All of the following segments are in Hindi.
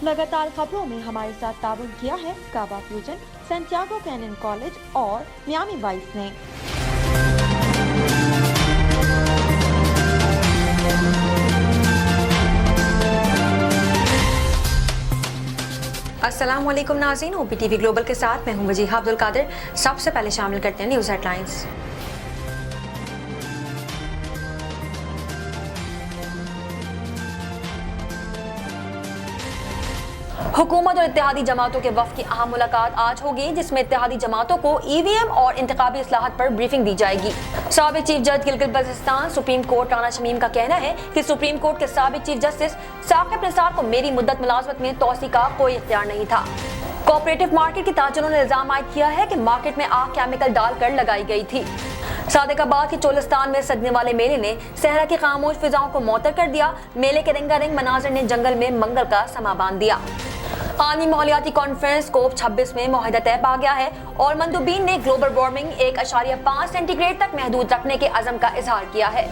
लगातार खबरों में हमारे साथ ताबन किया है काबा फ्यूजन, सैंटियागो कैनन कॉलेज और मियामी वाइस ने। अस्सलाम वालेकुम नाज़रीन, OPTV ग्लोबल के साथ मैं हूं वजीहा अब्दुल कादिर। सबसे पहले शामिल करते हैं न्यूज़ हेडलाइंस। हुकूमत और इत्तेहादी जमातों के वफ़द की अहम मुलाकात आज होगी, जिसमें इत्तेहादी जमातों को EVM और इंतखाबी इस्लाहत पर ब्रीफिंग दी जाएगी। साबिक चीफ जज गिलगित बल्तिस्तान सुप्रीम कोर्ट राना शमीम का कहना है कि सुप्रीम कोर्ट के साबिक चीफ जस्टिस साकिब निसार को मेरी मुद्दत मुलाजमत में तोसी का कोई इख्तियार नहीं था। कोऑपरेटिव मार्केट के ताजरों ने इल्जाम आयद किया है कि मार्केट में आग केमिकल डालकर लगाई गई थी। सादिकाबाद के चोलिस्तान में सजने वाले मेले ने सहरा की खामोश फिजाओं को मुअत्तर कर दिया। मेले के रंगारंग मनाजर ने जंगल में मंगल का समा बांध दिया। आलमी माहौलियाती कॉन्फ्रेंस COP 26 में मुआहिदा तय पा गया है और मंदूबीन ने ग्लोबल वार्मिंग 1.5 सेंटीग्रेड तक महदूद रखने के अज़म का इजहार किया है।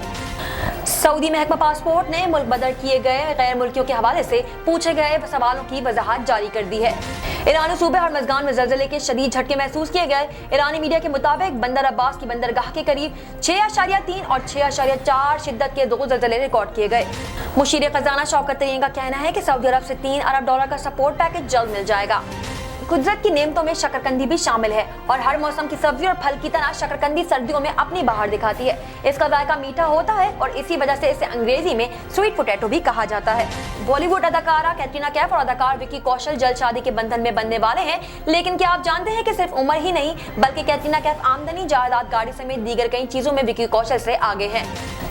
सऊदी महकमा पासपोर्ट ने मुल्क बदर किए गए गैर मुल्कियों के हवाले से पूछे गए सवालों की वजाहत जारी कर दी है। ईरानी सूबे हरमज़गान में ज़लज़ले के शदीद झटके महसूस किए गए। ईरानी मीडिया के मुताबिक बंदर अब्बास की बंदरगाह के करीब 6.3 और 6.4 शिद्दत के 2 ज़लज़ले रिकॉर्ड किए गए। मुशीर खजाना शौकत तरीन का कहना है कि सऊदी अरब से $3 अरब का सपोर्ट पैकेज जल्द मिल जाएगा। कुदरत की नेमतों में शकरकंदी भी शामिल है और हर मौसम की सब्जी और फल की तरह शकरकंदी सर्दियों में अपनी बहार दिखाती है। इसका जायका मीठा होता है और इसी वजह से इसे अंग्रेजी में स्वीट पोटैटो भी कहा जाता है। बॉलीवुड अदाकारा कैटरीना कैफ और अदाकार विकी कौशल जल्द शादी के बंधन में बनने वाले हैं, लेकिन क्या आप जानते हैं कि सिर्फ उम्र ही नहीं बल्कि कैटरीना कैफ आमदनी, जायदाद, गाड़ी समेत दीगर कई चीजों में विकी कौशल से आगे हैं।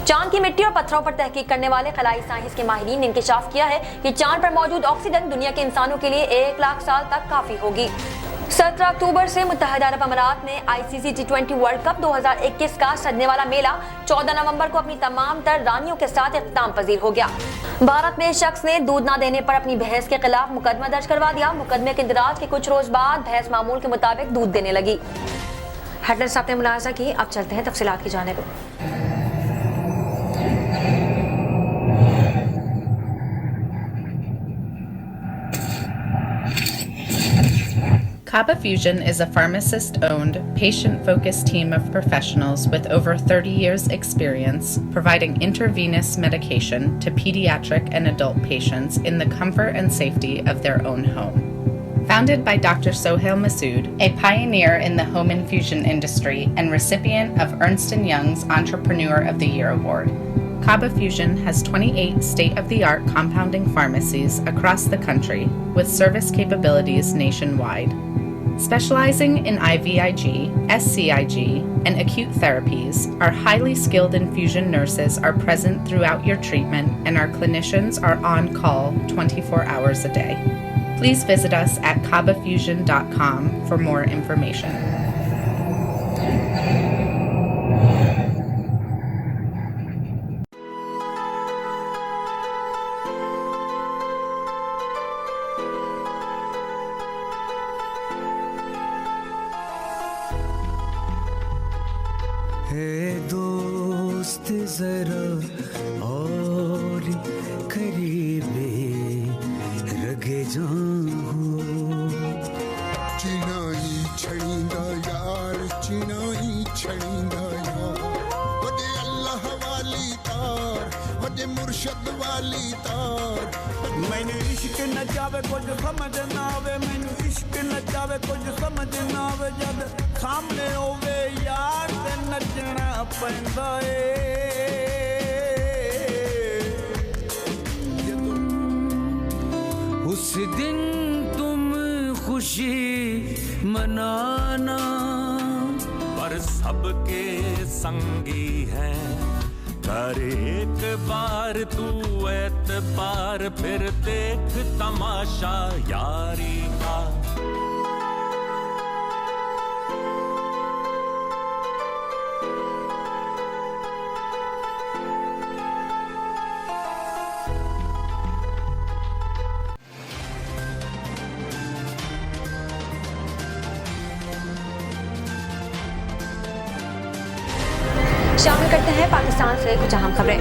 चांद की मिट्टी और पत्थरों पर तहकीक करने वाले खलाई साइंस के माहिरीन ने इंकशाफ किया है कि चांद पर मौजूद ऑक्सीजन दुनिया के इंसानों के लिए 1 लाख साल तक काफी होगी। 17 अक्टूबर से मुत्तहदा अरब अमारात में ICC T20 वर्ल्ड कप 2021 का सजने वाला मेला 14 नवंबर को अपनी तमाम तर रानियों के साथ इख्तिताम पजीर हो गया। भारत में शख्स ने दूध न देने पर अपनी भैंस के खिलाफ मुकदमा दर्ज करवा दिया। मुकदमे के इंदराज के कुछ रोज बाद भैंस मामूल के मुताबिक दूध देने लगी। हेडलाइंस आपने मुलाहिजा की, अब चलते हैं तफसीलात की जानिब। Kaba Fusion is a pharmacist-owned, patient-focused team of professionals with over 30 years' experience providing intravenous medication to pediatric and adult patients in the comfort and safety of their own home. Founded by Dr. Sohail Masood, a pioneer in the home infusion industry and recipient of Ernst & Young's Entrepreneur of the Year Award, Kaba Fusion has 28 state-of-the-art compounding pharmacies across the country with service capabilities nationwide. Specializing in IVIG, SCIG, and acute therapies, our highly skilled infusion nurses are present throughout your treatment and our clinicians are on call 24 hours a day. Please visit us at kabafusion.com for more information. दोस्त जरा और करीबे रगे जाऊं चिनाई छड़ींदा यार चिनाई छड़ींदा यार वदे अल्लाह वाली तार वदे मुर्शद वाली तार मैंने इश्क न जावे कुछ समझ ना आवे मैंने इश्क न जावे कुछ समझ ना आवे जब सामने होवे यार ते नचना पैंदा उस दिन तुम खुशी मनाना पर सबके संगी हैं कर एक बार तू एतबार फिर देख तमाशा यारी का। शामिल करते हैं पाकिस्तान से कुछ अहम खबरें।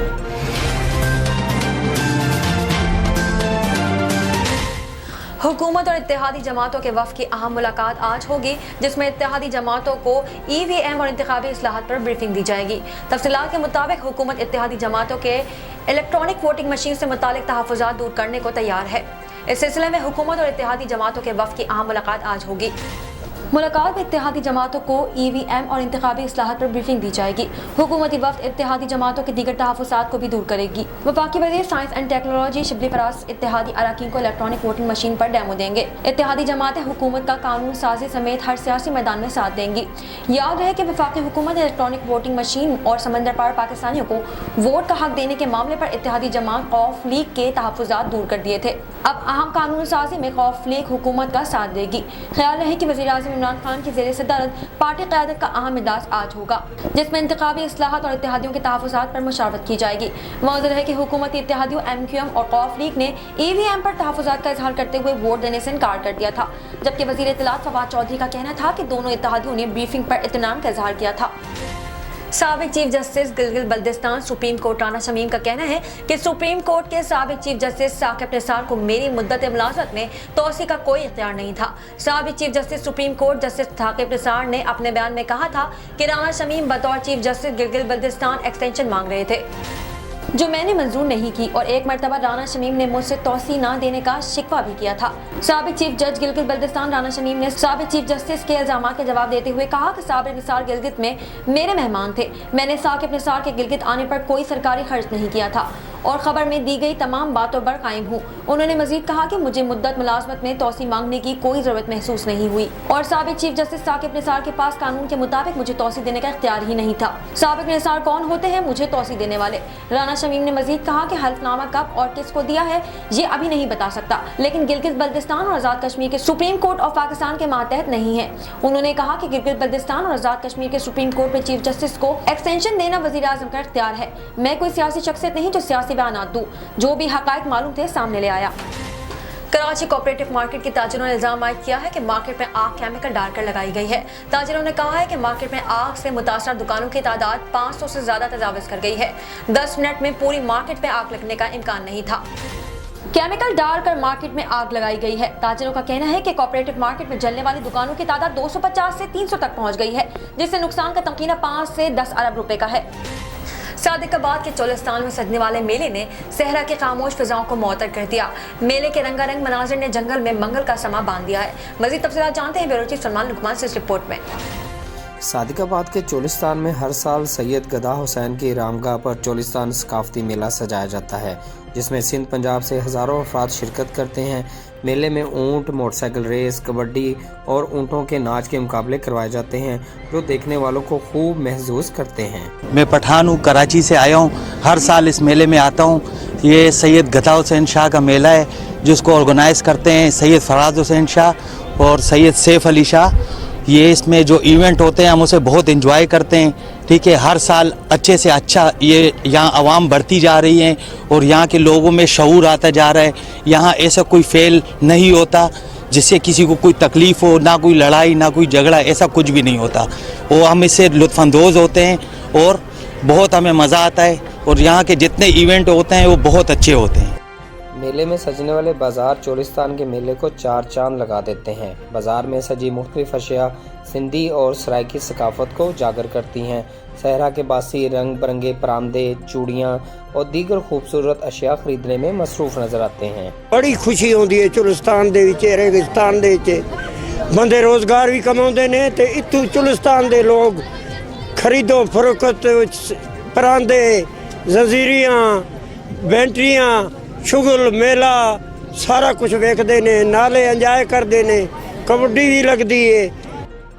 हुकूमत और इत्तेहादी जमातों के वफ़द की अहम मुलाकात आज होगी, जिसमें इत्तेहादी जमातों को EVM और इंतखाबी इस्लाहात पर ब्रीफिंग दी जाएगी। तफसीलात के मुताबिक हुकूमत इत्तेहादी जमातों के इलेक्ट्रॉनिक वोटिंग मशीन से मुतालिक तहफ़्फ़ुज़ात दूर करने को तैयार है। इस सिलसिले में हुकूमत और इत्तेहादी जमातों के वफ़द की अहम मुलाकात आज होगी। मुलाकात में इत्तेहादी जमातों को EVM और इंतखाबी इस्लाहात पर ब्रीफिंग दी जाएगी। हुकूमती वफ़द इत्तेहादी जमातों के दीगर तहफ़्फ़ुज़ात को भी दूर करेगी। वफाकी वज़ीर science and technology Shibli Faraz इत्तेहादी अरकान को इलेक्ट्रॉनिक वोटिंग मशीन पर डेमो देंगे। इत्तेहादी जमातें हुकूमत का कानून साजी समेत हर सियासी मैदान में साथ देंगी। याद रहे कि वफाकी हुकूमत ने इलेक्ट्रॉनिक वोटिंग मशीन और समंदर पार पाकिस्तानियों को वोट का हक देने के मामले पर इत्तेहादी जमात कौफ लीग के तहफ़्फ़ुज़ात दूर कर दिए थे। अब अहम कानून साजी में कौफ लीग हुकूमत का साथ देगी। ख्याल रहे कि वज़ीर आज़म इमरान खान की ज़ेरे सदारत पार्टी क़यादत का अहम इजलास आज होगा, जिसमें इंतखाबी इस्लाहात और इत्तेहादियों के तहफ़्फ़ुज़ात पर मुशावरत की जाएगी। वाज़ेह है कि हुकूमती इत्तेहादियों MQM और कौफ लीग ने EVM पर तहफ़्फ़ुज़ात का इजहार करते हुए वोट देने से इनकार कर दिया था, जबकि वज़ीर इत्तलात फवाद चौधरी का कहना था कि दोनों इत्तेहादियों ने ब्रीफिंग पर इत्मीनान का इजहार किया था। साबिक chief justice Gilgit Baltistan supreme court Rana Shamim का कहना है कि सुप्रीम कोर्ट के साबिक चीफ जस्टिस साकिब निसार को मेरी मुद्दत मुलाज़मत में तोसी का कोई इख्तियार नहीं था। साबिक chief justice supreme court justice Saqib Nisar ने अपने बयान में कहा था कि राना शमीम बतौर chief justice Gilgit Baltistan extension मांग रहे थे, जो मैंने मंजूर नहीं की, और एक मरतबा राना शमीम ने मुझसे तौसी ना देने का शिकवा भी किया था। साबिक चीफ जज गिलगित बल्तिस्तान राना शमीम ने साबिक चीफ जस्टिस के इल्जामात के जवाब देते हुए कहा कि साबिक निसार गिलगित में मेरे मेहमान थे। मैंने साकिब निसार के गिलगित आने पर कोई सरकारी खर्च नहीं किया था और खबर में दी गई तमाम बातों पर कायम हूँ। उन्होंने मजीद कहा कि मुझे मुद्दत मुलाजमत में तौसी मांगने की कोई जरूरत महसूस नहीं हुई और साबिक चीफ जस्टिस साकिब निसार के पास कानून के मुताबिक मुझे तौसी देने का इख्तियार ही नहीं था। साबिक निसार कौन होते हैं मुझे तौसी देने वाले? राना शमीम ने मजीद कहा कि हल्फनामा कब और किसको दिया है ये अभी नहीं बता सकता, लेकिन गिलगित बल्तिस्तान और आज़ाद कश्मीर के सुप्रीम कोर्ट ऑफ पाकिस्तान के मातहत नहीं है। उन्होंने कहा कि गिलगित बल्तिस्तान और आज़ाद कश्मीर के सुप्रीम कोर्ट में चीफ जस्टिस को एक्सटेंशन देना वज़ीर आज़म का इख्तियार है। मैं कोई सियासी शख्सियत नहीं जो सियासी बयानात दूं, जो भी हकायक मालूम थे सामने ले आया। कराची कोऑपरेटिव मार्केट के ताजिरों ने इल्जाम आयद किया है कि मार्केट में आग केमिकल डालकर लगाई गई है। ताजिरों ने कहा है कि मार्केट में आग से मुतासर दुकानों की तादाद 500 से ज्यादा तजावुज़ कर गई है। 10 मिनट में पूरी मार्केट में आग लगने का इम्कान नहीं था। केमिकल डालकर मार्केट में आग लगाई गई है। ताजिरों का कहना है कि कोऑपरेटिव मार्केट में जलने वाली दुकानों की तादाद 250 से 300 तक पहुंच गई है, जिससे नुकसान का तमकीना 5 से 10 अरब रुपए का है। सादिकाबाद के चोलिस्तान में सजने वाले मेले ने सहरा की खामोश फिजाओं को मुअत्तर कर दिया। मेले के रंगारंग मनाजिर ने जंगल में मंगल का समा बांध दिया है। मज़ीद तफसीलात जानते हैं ब्यूरो चीफ सलमान लुकमान से इस रिपोर्ट में। सादिकाबाद के चोलिस्तान में हर साल सैयद गदा हुसैन की रामगाह पर चोलिस्तान सकाफती मेला सजाया जाता है, जिसमें सिंध पंजाब से हज़ारों अफराद शिरकत करते हैं। मेले में ऊँट, मोटरसाइकिल रेस, कबड्डी और ऊँटों के नाच के मुकाबले करवाए जाते हैं, जो देखने वालों को खूब महसूस करते हैं। मैं पठान हूँ, कराची से आया हूँ। हर साल इस मेले में आता हूँ। ये सैयद गदा हुसैन शाह का मेला है, जिसको ऑर्गेनाइज़ करते हैं सैयद फराज हुसैन शाह और सैयद सैफ अली शाह। ये इसमें जो इवेंट होते हैं हम उसे बहुत एंजॉय करते हैं। ठीक है, हर साल अच्छे से अच्छा ये यहाँ आवाम बढ़ती जा रही है और यहाँ के लोगों में शऊर आता जा रहा है। यहाँ ऐसा कोई फेल नहीं होता जिससे किसी को कोई तकलीफ़ हो, ना कोई लड़ाई ना कोई झगड़ा, ऐसा कुछ भी नहीं होता। वो हम इससे लुत्फ़अंदोज़ होते हैं और बहुत हमें मज़ा आता है और यहाँ के जितने इवेंट होते हैं वो बहुत अच्छे होते हैं। मेले में सजने वाले बाजार चोलिस्तान के मेले को 4 चांद लगा देते हैं। बाजार में सजी मुख्तलिफ अशिया सिंधी और सराइकी सकाफत को उजागर करती हैं। सहरा के बासी रंग बिरंगे परामदे, चूड़ियाँ और दीगर खूबसूरत अशिया खरीदने में मसरूफ नजर आते हैं। बड़ी खुशी होती है चोलिस्तान दे विच, रेगिस्तान दे विच बंदे रोजगार भी कमाते ने ते इत्थों चोलिस्तान दे लोग खरीदो फरोख्त परांदे, जंजीरियाँ, बैटरियाँ, शुगल मेला सारा कुछ वेखते ने, नाले इंजॉय करते ने, कबड्डी भी लगती है।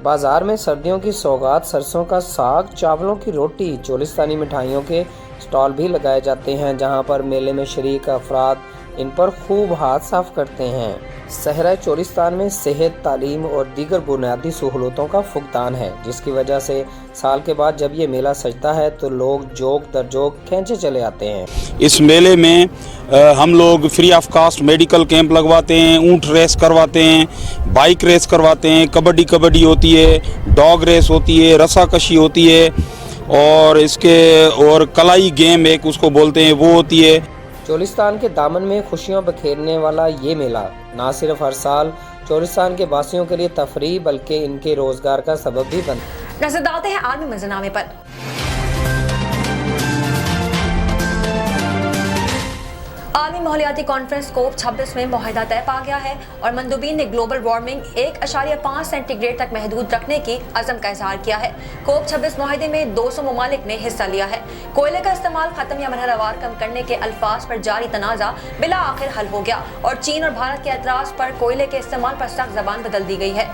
बाजार में सर्दियों की सौगात सरसों का साग, चावलों की रोटी, चोलिस्तानी मिठाइयों के स्टॉल भी लगाए जाते हैं, जहां पर मेले में शरीक अफराद इन पर खूब हाथ साफ करते हैं। सहरा चोलिस्तान में सेहत, तालीम और दीगर बुनियादी सहूलतों का फुकदान है, जिसकी वजह से साल के बाद जब ये मेला सजता है तो लोग जोक दर जोक खींचे चले आते हैं। इस मेले में हम लोग free of cost medical camp लगवाते हैं, ऊंट रेस करवाते हैं, बाइक रेस करवाते हैं, कबड्डी होती है, डॉग रेस होती है, रस्साकशी होती है और इसके और कलाई गेम एक उसको बोलते हैं वो होती है। चोलिस्तान के दामन में खुशियां बखेरने वाला ये मेला ना सिर्फ हर साल चोलिस्तान के वासियों के लिए तफरीह बल्कि इनके रोजगार का सबब भी बनता है। नजर डालते हैं आलमी मंजरनामे पर। आलमी माहौलियाती कॉन्फ्रेंस कोप 26 में मुआहदा तय पा गया है और मंदूबीन ने ग्लोबल वार्मिंग 1.5 सेंटीग्रेड तक महदूद रखने की अज़म का इजहार किया है। कोप 26 मुआहदे में 200 ममालिक ने हिस्सा लिया है। कोयले का इस्तेमाल खत्म या मरहलावार कम करने के अल्फाज पर जारी तनाज़ा बिला आखिर हल हो गया और चीन और भारत के एतराज़ पर कोयले के इस्तेमाल पर सख्त ज़बान बदल दी गई है।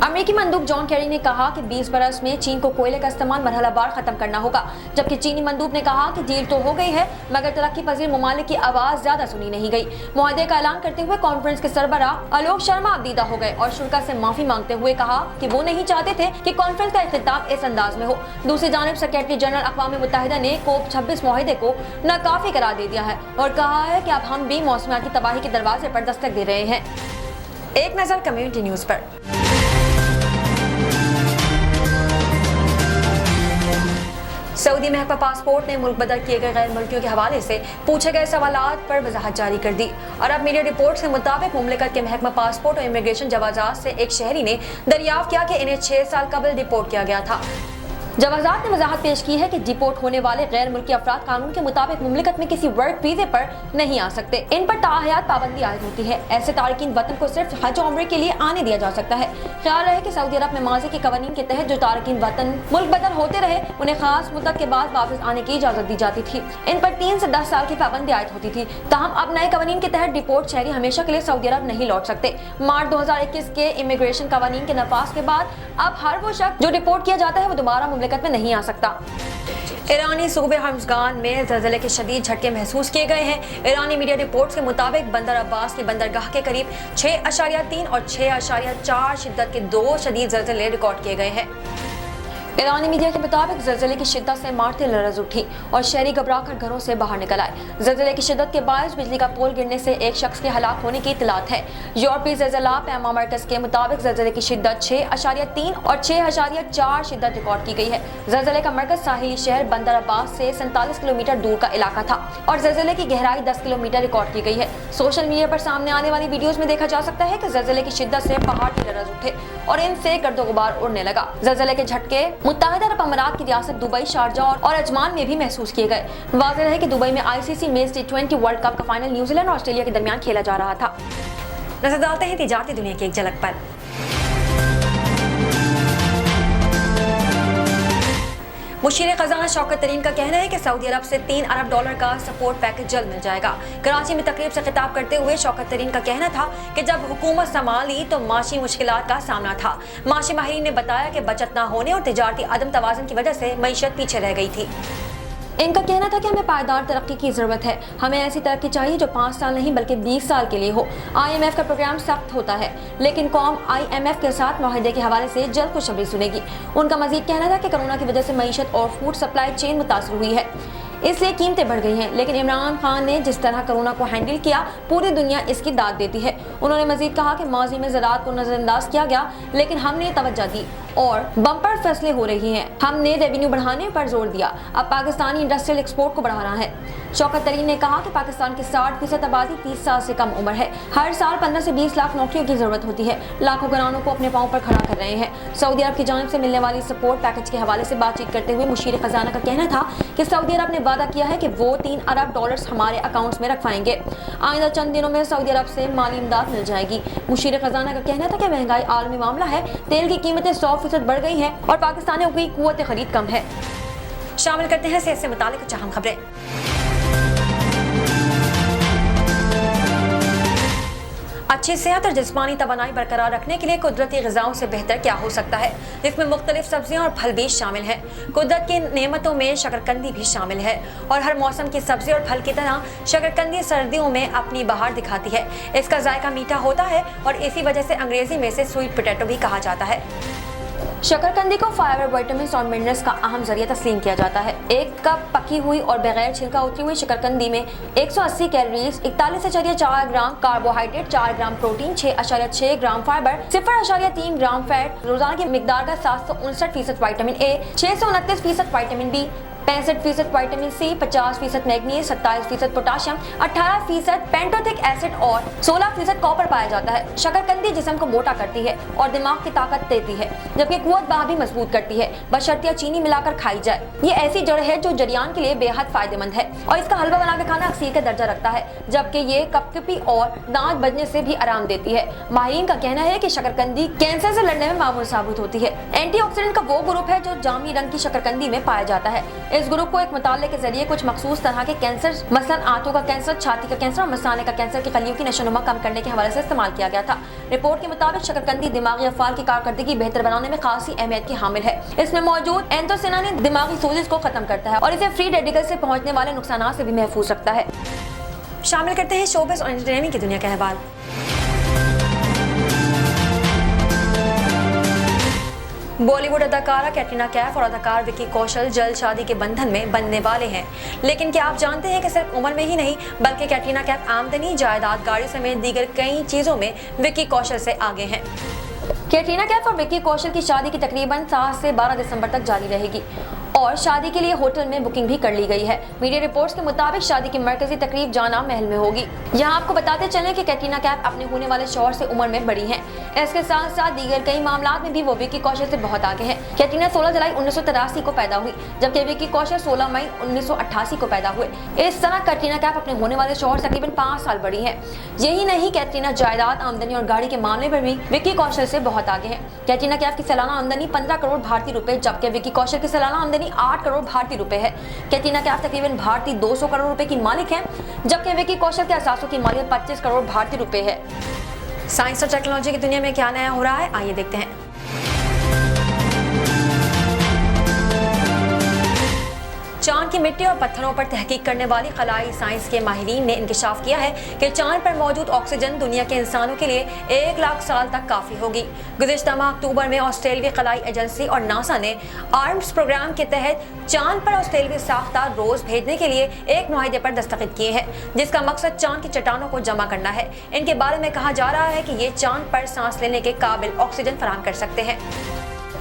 अमेरिकी मंदूब जॉन कैरी ने कहा कि 20 बरस में चीन को कोयले का इस्तेमाल मरहलावार खत्म करना होगा, जबकि चीनी मंदूब ने कहा कि डील तो हो गई है मगर तरक्की पजीर ममालिक की आवाज ज्यादा सुनी नहीं गई। मुआहदे का ऐलान करते हुए कॉन्फ्रेंस के सरबराह आलोक शर्मा अबदीदा हो गए और शुरा से माफी मांगते हुए कहा कि वो नहीं चाहते थे कि कॉन्फ्रेंस का इख्तिताम इस अंदाज में हो। दूसरी जानिब सेक्रेटरी जनरल अक़वाम मुत्तहिदा ने कोप 26 मुआहदे को नाकाफी करार दे दिया है और कहा है कि अब हम भी मौसमियाती तबाही के दरवाजे पर दस्तक दे रहे हैं। एक नजर कम्युनिटी न्यूज पर। सऊदी महकमा पासपोर्ट ने मुल्क बदल किए गए गैर मुल्कियों के हवाले से पूछे गए सवालात पर वजाहत जारी कर दी। अरब मीडिया रिपोर्ट्स के मुताबिक मुमलिकत के महकमा पासपोर्ट और इमिग्रेशन जवाजात से एक शहरी ने दरियाफ्त किया कि इन्हें 6 साल कबल डिपोर्ट किया गया था। जवाजात ने वजाहत पेश की है कि डिपोर्ट होने वाले गैर मुल्की अफराद कानून के मुताबिक मुमलिकत में किसी वर्क वीजे पर नहीं आ सकते। इन पर ताहयात पाबंदी आयद होती है। ऐसे तारकीन वतन को सिर्फ हज और उम्रे के लिए आने दिया जा सकता है। ख्याल रहे कि सऊदी अरब में माजी के कवानीन के तहत जो तारकीन वतन मुल्क बदल होते रहे उन्हें खास मुद्दत के बाद वापस आने की इजाजत दी जाती थी। इन पर 3 से 10 साल की पाबंदी आयद होती थी। ताहम अब नए कवानीन के तहत डिपोर्ट शहरी हमेशा के लिए सऊदी अरब नहीं लौट सकते। मार्च 2021 के इमिग्रेशन कवानीन के नफाज के बाद अब हर वो शख्स जो डिपोर्ट किया जाता है वो दोबारा मुमलिकत में नहीं आ सकता। ईरानी सूबे हर्मज़गान में ज़लज़ले के शदीद झटके महसूस किए गए हैं। ईरानी मीडिया रिपोर्ट्स के मुताबिक बंदर अब्बास की बंदरगाह के करीब 6.3 और 6.4 शिद्दत के 2 शदीद ज़लज़ले रिकॉर्ड किए गए हैं। ईरानी मीडिया के मुताबिक ज़लज़ले की शिद्दत से इमारतें लरज़ उठी और शहरी घबराकर घरों से बाहर निकल आए। ज़लज़ले की शिद्दत के बायस बिजली का पोल गिरने से एक शख्स के हलाक होने की इत्तलात है। यूरोपीय ज़लज़ला पैमा मरकज़ के मुताबिक ज़लज़ले की शिद्दत 6.3 और 6.4 शिद्दत रिकॉर्ड की गई है। ज़लज़ले का मरकज़ साहिली शहर बंदर अब्बास से 47 किलोमीटर दूर का इलाका था और ज़लज़ले की गहराई 10 किलोमीटर रिकॉर्ड की गई है। सोशल मीडिया पर सामने आने वाली वीडियोज़ में देखा जा सकता है कि ज़लज़ले की शिद्दत से पहाड़ भी लरज़ उठे और इनसे गर्दो गुबार उड़ने लगा। ज़लज़ले के झटके मुत्तहिदा अरब अमारात की रियासत दुबई, शारजाह और अजमान में भी महसूस किए गए। वाज़ेह है कि दुबई में ICC men's T20 world cup का फाइनल न्यूजीलैंड और ऑस्ट्रेलिया के दरमियान खेला जा रहा था। नजर डालते हैं तिजारती दुनिया की एक झलक पर। मुशीर खजाना शौकत तरीन का कहना है कि सऊदी अरब से $3 अरब का सपोर्ट पैकेज जल्द मिल जाएगा। कराची में तकरीब से खिताब करते हुए शौकत तरीन का कहना था कि जब हुकूमत संभाली तो माशी मुश्किलात का सामना था। माशी माहिरीन ने बताया कि बचत ना होने और तिजारती अदम तवाज़ुन की वजह से मईशत पीछे रह गई थी। इनका कहना था कि हमें पायदार तरक्की की ज़रूरत है। हमें ऐसी तरक्की चाहिए जो 5 साल नहीं बल्कि 20 साल के लिए हो। IMF का प्रोग्राम सख्त होता है लेकिन कौम IMF के साथ मुआहदे के हवाले से जल्द खुशखबरी सुनेगी। उनका मजीद कहना था कि कोरोना की वजह से मईशत और फूड सप्लाई चेन मुतासर हुई है, इसलिए कीमतें बढ़ गई हैं। लेकिन इमरान खान ने जिस तरह कोरोना को हैंडल किया पूरी दुनिया इसकी दाद देती है। उन्होंने मजीद कहा कि माजी में ज़राअत को नज़रअंदाज किया गया लेकिन हमने तवज्जो दी और बम्पर फैसले हो रही हैं। हमने रेवेन्यू बढ़ाने पर जोर दिया। अब पाकिस्तानी इंडस्ट्रियल एक्सपोर्ट को बढ़ाना है। शौकत तरीन ने कहा कि पाकिस्तान की 60% आबादी 30 साल से कम उम्र है। हर साल 15 से 20 लाख नौकरियों की जरूरत होती है। लाखों घरानों को अपने पांव पर खड़ा कर रहे हैं। सऊदी अरब की जानिब से मिलने वाली सपोर्ट पैकेज के हवाले से बातचीत करते हुए मुशीर खजाना का कहना था कि सऊदी अरब ने वादा किया है कि वो $3 अरब हमारे अकाउंट्स में रखवाएंगे। आइंदा चंद दिनों में सऊदी अरब से माली इमदाद मिल जाएगी। मुशीर खजाना का कहना था कि महंगाई आलमी मामला है। तेल की कीमतें 100% बढ़ गई हैं और पाकिस्तानियों की कुव्वत खरीद कम है। शामिल करते हैं सेहत से मुतालिक कुछ अहम खबरें। अच्छी सेहत और जिस्मानी तवानाई बरकरार रखने के लिए कुदरती ग़िज़ाओं से बेहतर क्या हो सकता है, जिसमें मुख्तलिफ सब्जियां और फल भी शामिल हैं। कुदरत की नेमतों में शकरकंदी भी शामिल है और हर मौसम की सब्जी और फल की तरह शकरकंदी सर्दियों में अपनी बहार दिखाती है। इसका जायका मीठा होता है और इसी वजह से अंग्रेजी में से स्वीट पोटैटो भी कहा जाता है। शकरकंदी को फाइबर, विटामिन्स और मिनरल्स का अहम जरिया तस्लीम किया जाता है। 1 कप पकी हुई और बगैर छिलका उतरी हुई शकरकंदी में 180 calories, 41.4 gram carbohydrate, 4 gram protein, 6.6 gram fibre, 0.3 gram fat, रोजाना की मिकदार का 759% vitamin A, 629% vitamin B, 65% vitamin C, 50% manganese, 27% potassium, 18% pantothenic acid और 16% कॉपर पाया जाता है। शकरकंदी जिस्म को मोटा करती है और दिमाग की ताकत देती है, जबकि कुव्वत बाह भी मजबूत करती है, बशर्ते चीनी मिलाकर खाई जाए। ये ऐसी जड़ है जो जरियान के लिए बेहद फायदेमंद है और इसका हलवा बनाकर खाना अक्सीर का दर्जा रखता है, जबकि ये कपकपी और दांत बजने से भी आराम देती है। माहिरीन का कहना है कि शकरकंदी कैंसर से लड़ने में मामूल साबित होती है। एंटीऑक्सीडेंट का वो ग्रुप है जो जामुनी रंग की शकरकंदी में पाया जाता है। इस ग्रुप को एक मुताले के जरिए कुछ मखसूस तरह के कैंसर, मसलन आंतों का कैंसर, छाती का कैंसर और मसाने का कैंसर की खलियों की नशोनुमा कम करने के हवाले से इस्तेमाल किया गया था। रिपोर्ट के मुताबिक शकरकंदी दिमागी अफ़ाल की कारकर्दगी बेहतर बनाने में खासी अहमियत की हामिल है। इसमें मौजूद एंथोसियानिन दिमागी सोजिश को खत्म करता है और इसे फ्री रेडिकल से पहुंचने वाले नुकसानात से भी महफूज रखता है। शामिल करते हैं शोबिज़ और एंटरटेनमेंट की दुनिया के अहवाल। बॉलीवुड अदाकारा कैटरीना कैफ और अदाकार विकी कौशल जल्द शादी के बंधन में बनने वाले हैं, लेकिन क्या आप जानते हैं कि सिर्फ उम्र में ही नहीं बल्कि कैटरीना कैफ आमदनी, जायदाद, गाड़ी समेत दीगर कई चीजों में विकी कौशल से आगे हैं। कैटरीना कैफ और विकी कौशल की शादी की तकरीबन 7 से 12 दिसंबर तक जारी रहेगी और शादी के लिए होटल में बुकिंग भी कर ली गई है। मीडिया रिपोर्ट्स के मुताबिक शादी की मरकजी तकरीब जाना महल में होगी। यहाँ आपको बताते चलें कि कैटरीना कैफ अपने होने वाले शौहर से उम्र में बड़ी हैं। इसके साथ साथ दीगर कई मामलात में भी वो विकी कौशल से बहुत आगे हैं। कैटरीना 16 जुलाई 1983 को पैदा हुई, जबकि विकी कौशल 16 मई 1988 को पैदा हुए। इस तरह कैटरीना कैफ अपने होने वाले शौहर से तकरीबन 5 साल बड़ी है। यही नहीं, कैटरीना जायदाद, आमदनी और गाड़ी के मामले में भी विकी कौशल से बहुत आगे है। कैटरीना कैफ की सालाना आमदनी 15 करोड़ भारतीय रुपए, जबकि विकी कौशल की सालाना आमदनी 8 करोड़ भारतीय रुपए है। कैटरीना कैफ तकरीबन भारतीय 200 करोड़ रुपए की मालिक है, जबकि विकी कौशल के असासों की मालियत 25 करोड़ भारतीय रुपए है। साइंस और टेक्नोलॉजी की दुनिया में क्या नया हो रहा है, आइए देखते हैं। चांद की मिट्टी और पत्थरों पर तहकीक करने वाली खलाई साइंस के माहिरीन ने इंकशाफ किया है कि चांद पर मौजूद ऑक्सीजन दुनिया के इंसानों के लिए 1 लाख साल तक काफ़ी होगी। गुज़िश्ता माह अक्टूबर में ऑस्ट्रेलियाई खलाई एजेंसी और नासा ने आर्म्स प्रोग्राम के तहत चांद पर ऑस्ट्रेलियाई साख्ता रोज भेजने के लिए एक मुआहदे पर दस्तखत किए हैं, जिसका मकसद चांद की चट्टानों को जमा करना है। इनके बारे में कहा जा रहा है कि ये चांद पर सांस लेने के काबिल ऑक्सीजन फराहम कर सकते हैं।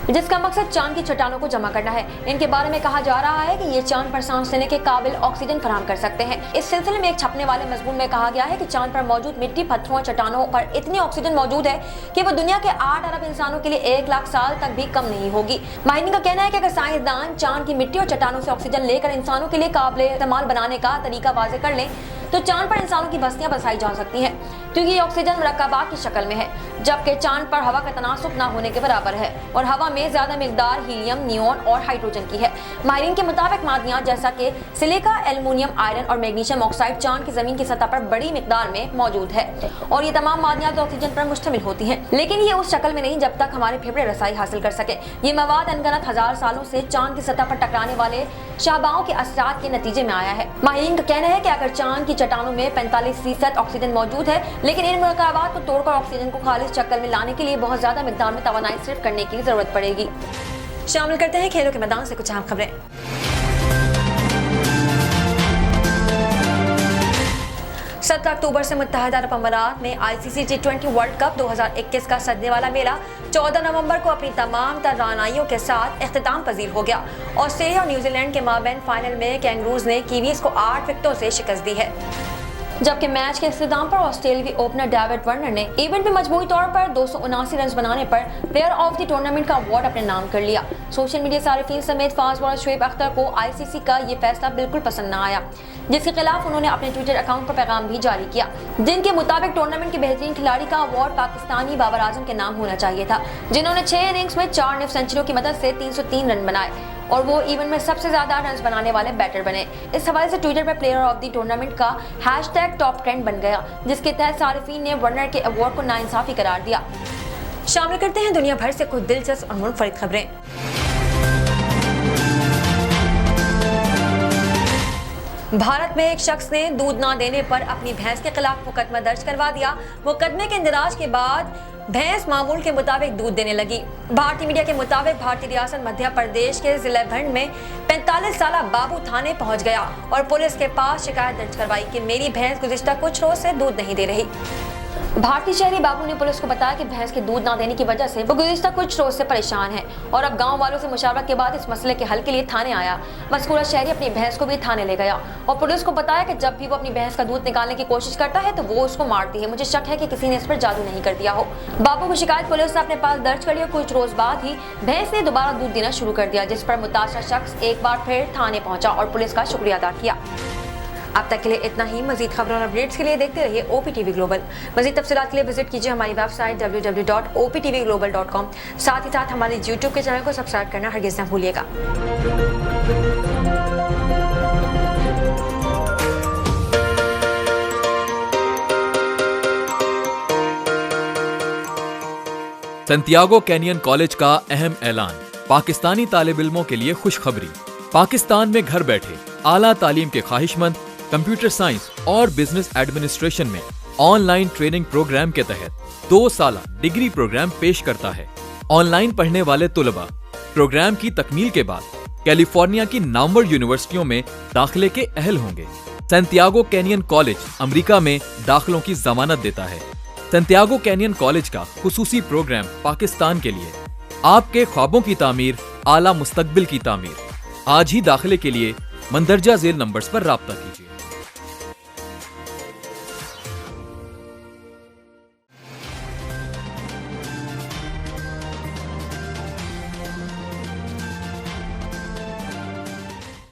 जिसका मकसद चांद की चट्टानों को जमा करना है। इनके बारे में कहा जा रहा है कि ये चांद पर सांस लेने के काबिल ऑक्सीजन फराहम कर सकते हैं। इस सिलसिले में एक छपने वाले मजमून में कहा गया है कि चांद पर मौजूद मिट्टी, पत्थरों और चट्टानों पर इतनी ऑक्सीजन मौजूद है कि वो दुनिया के 8 अरब इंसानों के लिए 1 लाख साल तक भी कम नहीं होगी। माहिरीन का कहना है कि अगर साइंसदान चांद की मिट्टी और चट्टानों से ऑक्सीजन लेकर इंसानों के लिए काबिल इस्तेमाल बनाने का तरीका वाज़ेह कर लें तो चांद पर इंसानों की बस्तियां बसाई जा सकती हैं, क्योंकि ये ऑक्सीजन मुरक्कबात की शक्ल में है, जबकि चांद पर हवा का तनासुब ना होने के बराबर है और हवा में ज्यादा मिकदार हीलियम, नियोन और हाइड्रोजन की है। माहिरीन के मुताबिक मादनियात जैसा कि सिलिका, एल्युमिनियम, आयरन और मैग्नीशियम ऑक्साइड चांद की जमीन की सतह पर बड़ी मिकदार में मौजूद है और ये तमाम मादनियात ऑक्सीजन पर मुश्तमिल होती हैं, लेकिन ये उस शक्ल में नहीं जब तक हमारे फेफड़े रसाई हासिल कर सके। ये मवाद अनगनत हजार सालों से चांद की सतह पर टकराने वाले शाहबाओं के असरात के नतीजे में आया है। माहिरीन का कहना है कि अगर चांद की चट्टानों में 45% ऑक्सीजन मौजूद है, लेकिन इन मुरक्कबात को तोड़कर ऑक्सीजन को खालिस शक्ल में लाने के लिए बहुत ज्यादा मिकदार में तवानाई सिर्फ करने की जरूरत पड़ेगी। शामिल करते हैं खेलों के मैदान से कुछ अहम खबरें। 17 अक्टूबर से मुत्तहदा अरब अमारात में ICC T20 वर्ल्ड कप 2021 का सजने वाला मेला 14 नवंबर को अपनी तमाम तर रानाइयों के साथ इख्तिताम पजीर हो गया। ऑस्ट्रेलिया और न्यूजीलैंड के माबैन फाइनल में कैंगरूज ने कीवीज को 8 विकेटों से शिकस्त दी है, जबकि मैच के इख्तिताम पर ऑस्ट्रेलियाई ओपनर डेविड वार्नर ने इवेंट में मजमूई तौर पर 279 रन बनाने पर प्लेयर ऑफ द टूर्नामेंट का अवार्ड अपने नाम कर लिया। सोशल मीडिया सारिफीन समेत फास्ट बॉलर शुएब अख्तर को ICC का ये फैसला बिल्कुल पसंद न आया, जिसके खिलाफ उन्होंने अपने ट्विटर अकाउंट पर पैगाम भी जारी किया, जिनके मुताबिक टूर्नामेंट के बेहतरीन खिलाड़ी का अवार्ड पाकिस्तानी बाबर आजम के नाम होना चाहिए था, जिन्होंने 6 इनिंग्स में 4 निफ सेंचुरियों की मदद से 303 रन बनाए और वो इवेंट में सबसे ज्यादा रन बनाने वाले बैटर बने। इस हवाले से ट्विटर पर प्लेयर ऑफ द टूर्नामेंट का हैशटैग टॉप ट्रेंड बन गया, जिसके तहत सारिफीन ने वार्नर के अवार्ड को नाइंसाफी करार दिया। शामिल करते हैं दुनिया भर से कुछ दिलचस्प और मुनफरिद खबरें। भारत में एक शख्स ने दूध ना देने पर अपनी भैंस के खिलाफ मुकदमा दर्ज करवा दिया। मुकदमे के इंदिराज के बाद भैंस मामूल के मुताबिक दूध देने लगी। भारतीय मीडिया के मुताबिक भारतीय रियासत मध्य प्रदेश के जिला भिंड में 45 साला बाबू थाने पहुंच गया और पुलिस के पास शिकायत दर्ज करवाई कि मेरी भैंस गुज़िश्ता कुछ रोज से दूध नहीं दे रही। भारतीय शहरी बाबू ने पुलिस को बताया कि भैंस के दूध न देने की वजह से वो गुज़िश्ता कुछ रोज से परेशान है और अब गांव वालों से मुशावरा के बाद इस मसले के हल के लिए थाने आया। मज़कूरा शहरी अपनी भैंस को भी थाने ले गया और पुलिस को बताया कि जब भी वो अपनी भैंस का दूध निकालने की कोशिश करता है तो वो उसको मारती है। मुझे शक है कि किसी ने इस पर जादू नहीं कर दिया हो। बाबू की शिकायत पुलिस ने अपने पास दर्ज कर ली और कुछ रोज बाद ही भैंस ने दोबारा दूध देना शुरू कर दिया, जिस पर मुतासर शख्स एक बार फिर थाने पहुंचा और पुलिस का शुक्रिया अदा किया। अब तक के लिए इतना ही। मजीद खबरों और अपडेट्स के लिए देखते रहिए OPTV ग्लोबल। मजीद तफसीलात के लिए विजिट कीजिए हमारी वेबसाइट www.optvglobal.com। साथ ही साथ हमारे YouTube के चैनल को सब्सक्राइब करना हरगिज़ न भूलिएगा। सैंटियागो कैनियन कॉलेज का अहम ऐलान। पाकिस्तानी तालिब इल्मों के लिए खुशखबरी। पाकिस्तान में घर बैठे आला तालीम के ख्वाहिशमंद कंप्यूटर साइंस और बिजनेस एडमिनिस्ट्रेशन में ऑनलाइन ट्रेनिंग प्रोग्राम के तहत 2 साला डिग्री प्रोग्राम पेश करता है। ऑनलाइन पढ़ने वाले तुलबा प्रोग्राम की तकमील के बाद कैलिफोर्निया की नामवर यूनिवर्सिटियों में दाखिले के अहल होंगे। सैंटियागो कैनियन कॉलेज अमेरिका में दाखिलों की जमानत देता है। सैंटियागो कैनियन कॉलेज का खुसूसी प्रोग्राम पाकिस्तान के लिए आपके ख्वाबों की तामीर, आला मुस्तकबिल की तामीर। आज ही दाखिले के लिए मंदरजा झेल नंबर्स पर राब्ता कीजिए।